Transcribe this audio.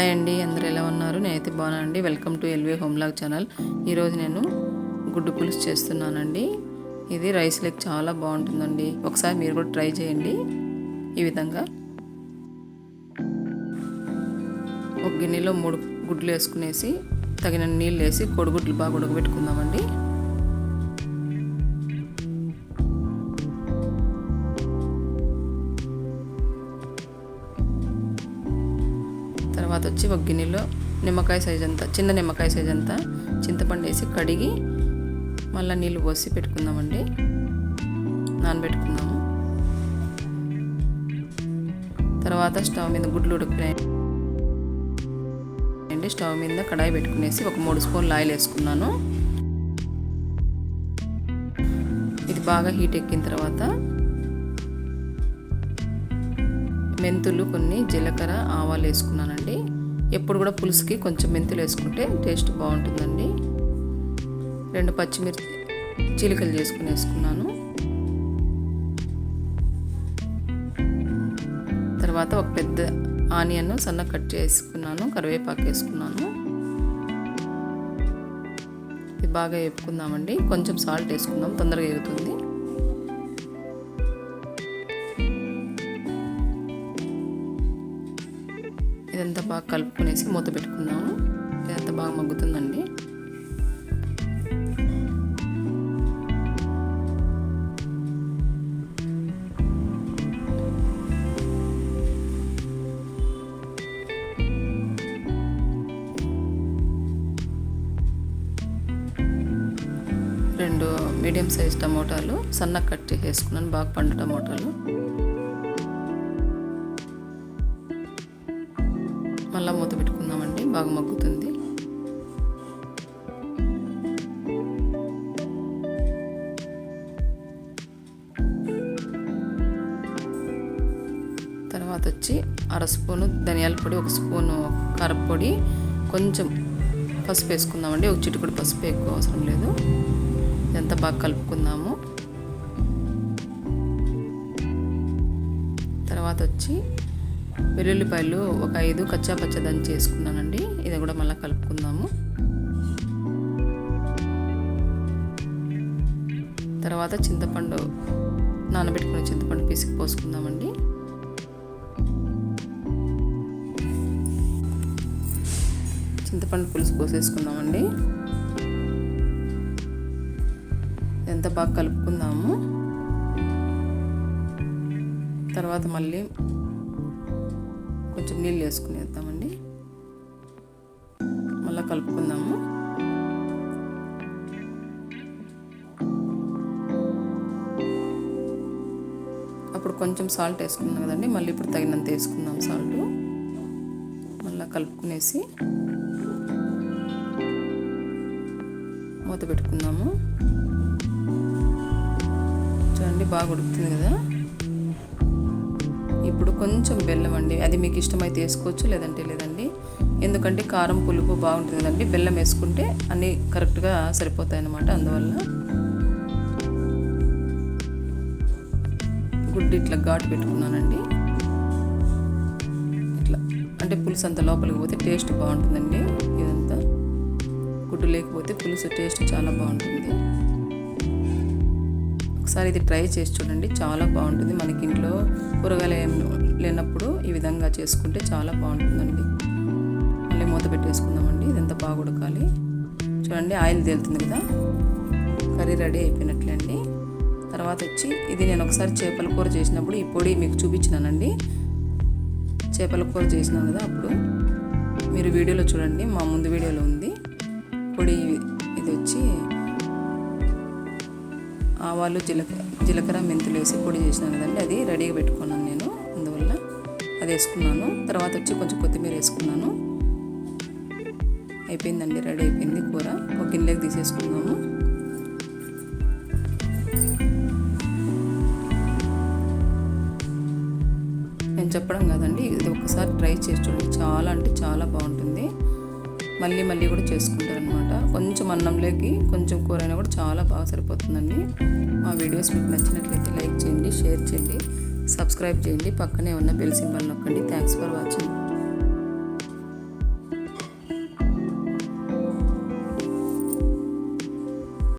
Hi అండి, అందరూ ఎలా ఉన్నారు? నేనైతే బాగున్నానండి. వెల్కమ్ టు ఎల్వే హోమ్ లాగ్ ఛానల్. ఈరోజు నేను గుడ్డు పులుసు చేస్తున్నానండి. ఇది రైస్ లెక్ చాలా బాగుంటుందండి. ఒకసారి మీరు కూడా ట్రై చేయండి. ఈ విధంగా ఒక గిన్నెలో 3 గుడ్లు వేసుకునేసి తగిన నీళ్ళు వేసి కోడిగుడ్లు బాగా ఉడకబెట్టుకుందామండి. తర్వాత వచ్చి ఒక గిన్నెలో నిమ్మకాయ సైజ్ అంతా, చిన్న నిమ్మకాయ సైజ్ అంతా చింతపండు వేసి కడిగి మళ్ళీ నీళ్ళు పోసి పెట్టుకుందామండి, నానబెట్టుకుందాము. తర్వాత స్టవ్ మీద గుడ్లు ఉడికినాయండి. స్టవ్ మీద కడాయి పెట్టుకునేసి ఒక 3 స్పూన్లు ఆయిల్ వేసుకున్నాను. ఇది బాగా హీట్ ఎక్కిన తర్వాత మెంతులు, కొన్ని జీలకర్ర, ఆవాలు వేసుకున్నానండి. ఎప్పుడు కూడా పులుసుకి కొంచెం మెంతులు వేసుకుంటే టేస్ట్ బాగుంటుందండి. 2 పచ్చిమిర్చి చీలికలు వేసుకున్నాను. తర్వాత ఒక పెద్ద ఆనియన్ సన్న కట్ చేసుకున్నాను. కరివేపాకు వేసుకున్నాను. ఇది బాగా వేపుకుందామండి. కొంచెం సాల్ట్ వేసుకుందాం, తొందరగా ఎగుతుంది. ఇదంతా బాగా కలుపుకునేసి మూత పెట్టుకుందాము. ఇదంతా బాగా మగ్గుతుందండి. రెండు మీడియం సైజ్ టమోటాలు సన్నగా కట్ చేసుకున్నాను, బాగా పండు టమోటాలు. మళ్ళీ మూత పెట్టుకుందామండి, బాగా మగ్గుతుంది. తర్వాత వచ్చి 1/2 స్పూను ధనియాల పొడి, 1 స్పూను కారపొడి, కొంచెం పసుపు వేసుకుందామండి. ఒక చిటికెడు పసుపు, ఎక్కువ అవసరం లేదు. ఇదంతా బాగా కలుపుకుందాము. తర్వాత వచ్చి వెల్లుల్లిపాయలు ఒక 5 కచ్చా పచ్చా దంచి చేసుకున్నానండి. ఇది కూడా మళ్ళీ కలుపుకుందాము. తర్వాత చింతపండు, నానబెట్టుకున్న చింతపండు పిసికి పోసుకుందామండి. చింతపండు పులుసు పోసేసుకుందామండి. ఇదంతా బాగా కలుపుకుందాము. తర్వాత మళ్ళీ కొంచెం నీళ్ళు వేసుకునేద్దామండి. మళ్ళీ కలుపుకుందాము. అప్పుడు కొంచెం సాల్ట్ వేసుకున్నాం కదండి, మళ్ళీ ఇప్పుడు తగినంత వేసుకుందాం సాల్ట్. మళ్ళీ కలుపుకునేసి మూత పెట్టుకుందాము. చూడండి, బాగా ఉడుకుతుంది కదా. ఇప్పుడు కొంచెం బెల్లం అండి, అది మీకు ఇష్టమైతే వేసుకోవచ్చు, లేదండి. ఎందుకంటే కారం పులుపు బాగుంటుంది కదండి. బెల్లం వేసుకుంటే అన్నీ కరెక్ట్గా సరిపోతాయి అన్నమాట. అందువల్ల గుడ్డు ఇట్లా ఘాటు పెట్టుకున్నానండి. ఇట్లా అంటే పులుసు అంత లోపలికి పోతే టేస్ట్ బాగుంటుందండి. ఇదంతా గుడ్డు లేకపోతే పులుసు టేస్ట్ చాలా బాగుంటుంది. ఒకసారి ఇది ట్రై చేసి చూడండి, చాలా బాగుంటుంది. మనకి ఇంట్లో కూరగాయలు ఏం లేనప్పుడు ఈ విధంగా చేసుకుంటే చాలా బాగుంటుందండి. మళ్ళీ మూత పెట్టేసుకుందామండి. ఇదంతా బాగా ఉడకాలి. చూడండి, ఆయిల్ తేలుతుంది కదా. కర్రీ రెడీ అయిపోయినట్లే అండి. తర్వాత వచ్చి ఇది నేను ఒకసారి చేపల కూర చేసినప్పుడు ఈ పొడి మీకు చూపించినానండి. చేపల కూర చేసినాను కదా, అప్పుడు మీరు వీడియోలో చూడండి, మా ముందు వీడియోలో ఉంది పొడి. ఇది వచ్చి ఆవాలు, జీలకర్ర, మెంతులు వేసి పొడి చేసినాను కదండి, అది రెడీగా పెట్టుకున్నాను నేను. అందువల్ల అది వేసుకున్నాను. తర్వాత వచ్చి కొంచెం కొత్తిమీర వేసుకున్నాను. అయిపోయిందండి, రెడీ అయిపోయింది కూర. ఒక గిన్నెలోకి తీసేసుకున్నాము. నేను చెప్పడం కాదండి, ఇది ఒకసారి ట్రై చేసి చూడండి, చాలా అంటే చాలా బాగుంటుంది. మళ్ళీ కూడా చేసుకుంటారనమాట. కొంచెం అన్నంలోకి కొంచెం కూర అయినా కూడా చాలా బాగా సరిపోతుందండి. మా వీడియోస్ మీకు నచ్చినట్లయితే లైక్ చేయండి, షేర్ చేయండి, సబ్స్క్రైబ్ చేయండి. పక్కనే ఉన్న బెల్ సింబల్ నొక్కండి. Thanks for watching.